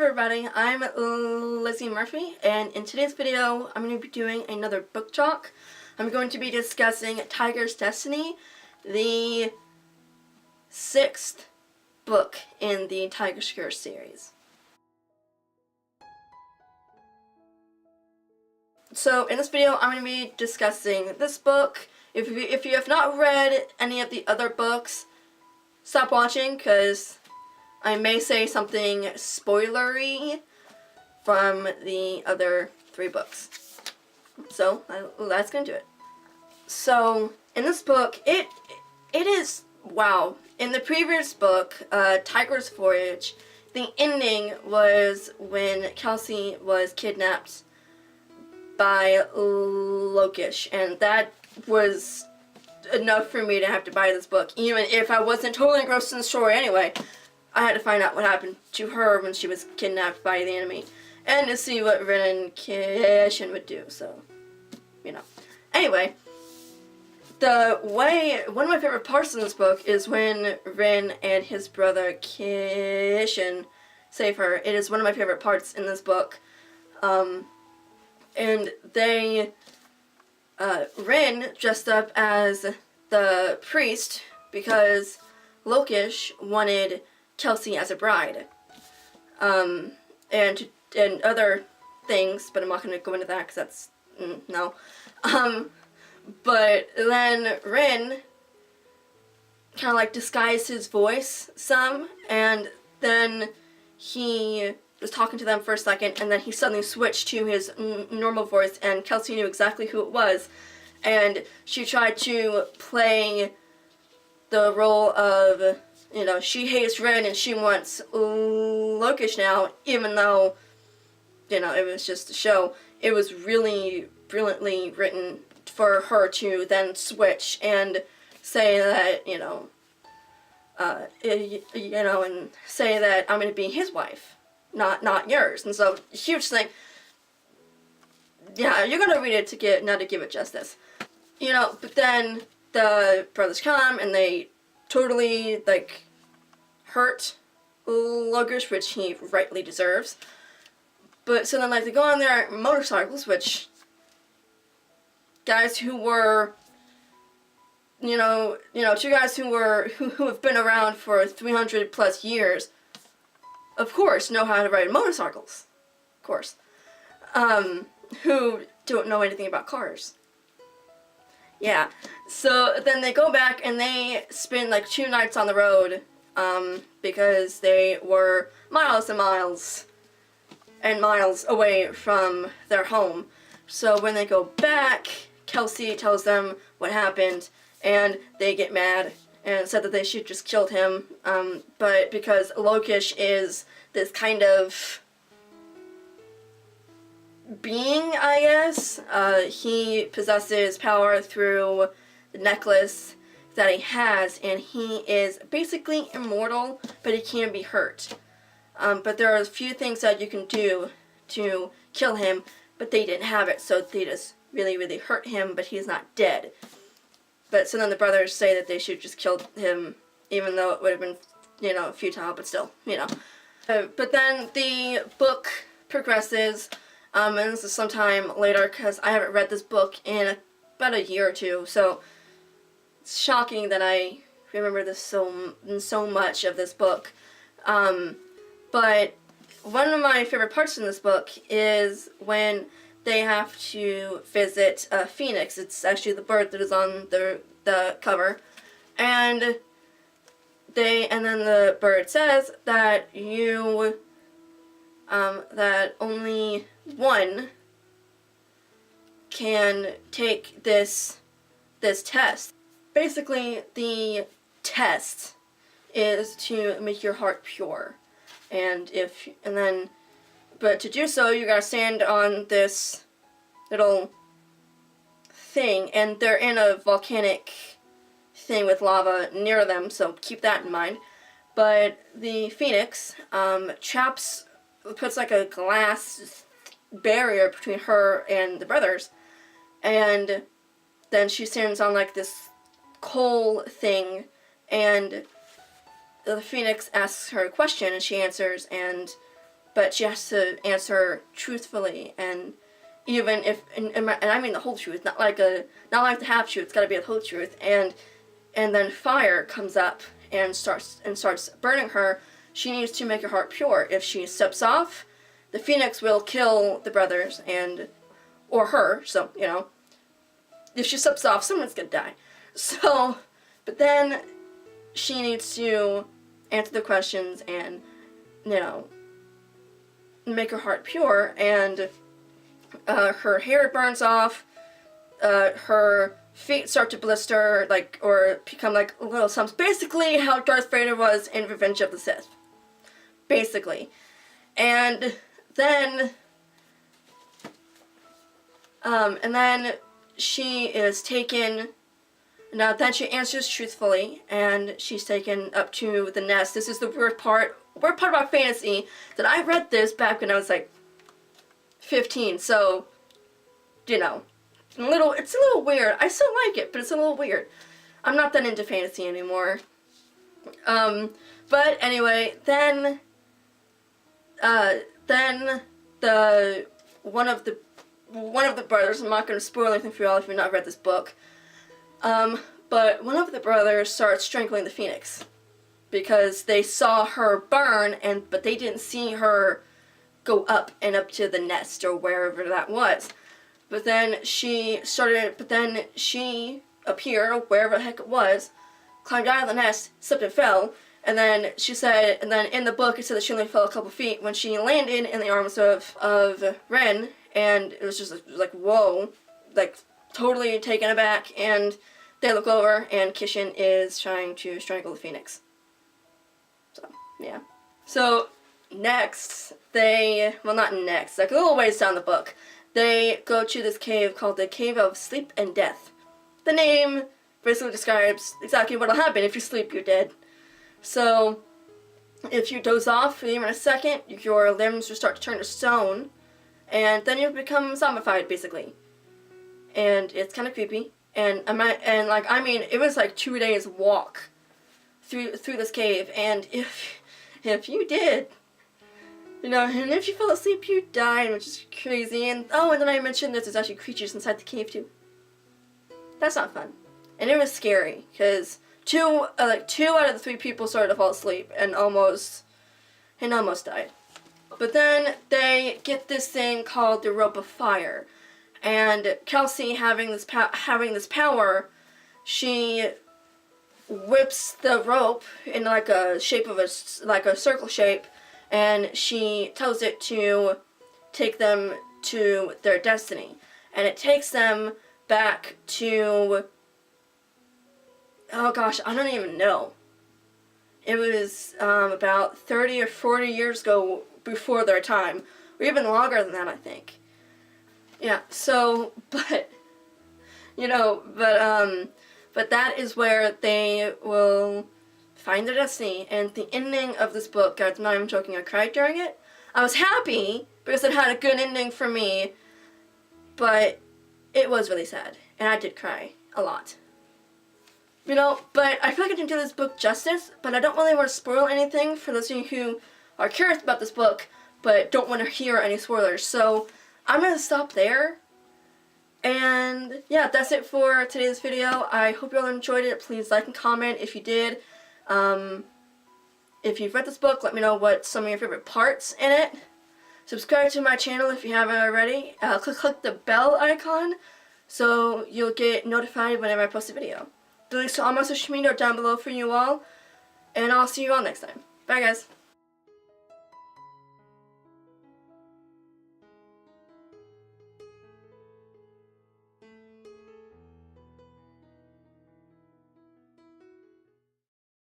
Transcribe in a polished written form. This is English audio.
everybody, I'm Lizzie Murphy, and in today's video I'm going to be doing another book talk. I'm going to be discussing Tiger's Destiny, the 6th book in the Tiger's Curse series. So in this video I'm going to be discussing this book. If you have not read any of the other books, stop watching because I may say something spoilery from the other 3 books. So let's get into it. So in this book, it is, wow. In the previous book, Tiger's Voyage, the ending was when Kelsey was kidnapped by Lokish, and that was enough for me to have to buy this book, even if I wasn't totally engrossed in the story anyway. I had to find out what happened to her when she was kidnapped by the enemy, and to see what Ren and Kishin would do, so, you know. Anyway, one of my favorite parts in this book is when Ren and his brother Kishin save her. It is one of my favorite parts in this book. And Ren dressed up as the priest because Lokish wanted Kelsey as a bride, and other things, but I'm not going to go into that because that's, no. But then Ren kind of like disguised his voice some, and then he was talking to them for a second, and then he suddenly switched to his normal voice, and Kelsey knew exactly who it was, and she tried to play the role of, you know, she hates Ren and she wants Lokish now, even though, you know, it was just a show. It was really brilliantly written for her to then switch and say that, you know, and say that I'm going to be his wife, not yours. And so, huge thing. Yeah, you're going to read it to give it justice. You know, but then the brothers come and they totally, like, hurt Lokish, which he rightly deserves. But so then, like, they go on their motorcycles, which guys who were, you know, 2 guys who have been around for 300 plus years, of course, know how to ride motorcycles, of course, who don't know anything about cars. Yeah, so then they go back and they spend like 2 nights on the road, because they were miles and miles and miles away from their home. So when they go back, Kelsey tells them what happened, and they get mad and said that they should just killed him, but because Lokish is this kind of being, I guess, he possesses power through the necklace that he has, and he is basically immortal, but he can be hurt. But there are a few things that you can do to kill him, but they didn't have it, so they just really, really hurt him, but he's not dead. But so then the brothers say that they should just kill him, even though it would have been, you know, futile, but still, you know. But then the book progresses, and this is sometime later, because I haven't read this book in about a year or 2, so it's shocking that I remember this so much of this book. But one of my favorite parts in this book is when they have to visit a phoenix. It's actually the bird that is on the cover, and then the bird says that that only one can take this test. Basically, the test is to make your heart pure, but to do so, you gotta stand on this little thing, and they're in a volcanic thing with lava near them, so keep that in mind. But the phoenix puts like a glass barrier between her and the brothers, and then she stands on like this coal thing, and the phoenix asks her a question, and she answers, and but she has to answer truthfully, and even if, and I mean the whole truth, not like the half truth. It's got to be the whole truth. And then fire comes up and starts burning her. She needs to make her heart pure. If she steps off, the phoenix will kill the brothers or her. So if she steps off, someone's gonna die. So, but then she needs to answer the questions and make her heart pure, and her hair burns off, her feet start to blister, or become like little stumps. Basically how Darth Vader was in Revenge of the Sith. Basically. And then she is taken. Now then she answers truthfully, and she's taken up to the nest. This is the weird part about fantasy, that I read this back when I was like 15, so it's a little weird. I still like it, but it's a little weird. I'm not that into fantasy anymore. But anyway, then the one of the brothers, I'm not going to spoil anything for y'all if you've not read this book, but one of the brothers starts strangling the phoenix because they saw her burn, but they didn't see her go up to the nest or wherever that was. But then she appeared wherever the heck it was, climbed out of the nest, slipped and fell, and then in the book it said that she only fell a couple feet when she landed in the arms of Ren, and it was just like whoa, like totally taken aback, and they look over and Kishin is trying to strangle the phoenix. So, yeah. So, next, not next, like a little ways down the book, they go to this cave called the Cave of Sleep and Death. The name basically describes exactly what will happen. If you sleep, you're dead. So, if you doze off for even a second, your limbs will start to turn to stone, and then you become zombified, basically. And it's kind of creepy. And it was like 2 days walk through this cave, and if you did, and if you fell asleep, you died, which is crazy. And then I mentioned that there's actually creatures inside the cave too. That's not fun, and it was scary because two out of the 3 people started to fall asleep and almost died. But then they get this thing called the Rope of Fire, and Kelsey having this power, she whips the rope in like a shape of a circle shape, and she tells it to take them to their destiny, and it takes them back to, oh gosh, I don't even know. It was about 30 or 40 years ago, before their time, or even longer than that, I think. Yeah. So, but that is where they will find their destiny. And the ending of this book, guys, I'm not even joking, I cried during it. I was happy because it had a good ending for me, but it was really sad, and I did cry a lot. But I feel like I didn't do this book justice, but I don't really want to spoil anything for those of you who are curious about this book, but don't want to hear any spoilers. So I'm going to stop there. And yeah, that's it for today's video. I hope you all enjoyed it. Please like and comment if you did. If you've read this book, let me know what some of your favorite parts in it. Subscribe to my channel if you haven't already. Click the bell icon so you'll get notified whenever I post a video. The links to all my social media are down below for you all. And I'll see you all next time. Bye guys.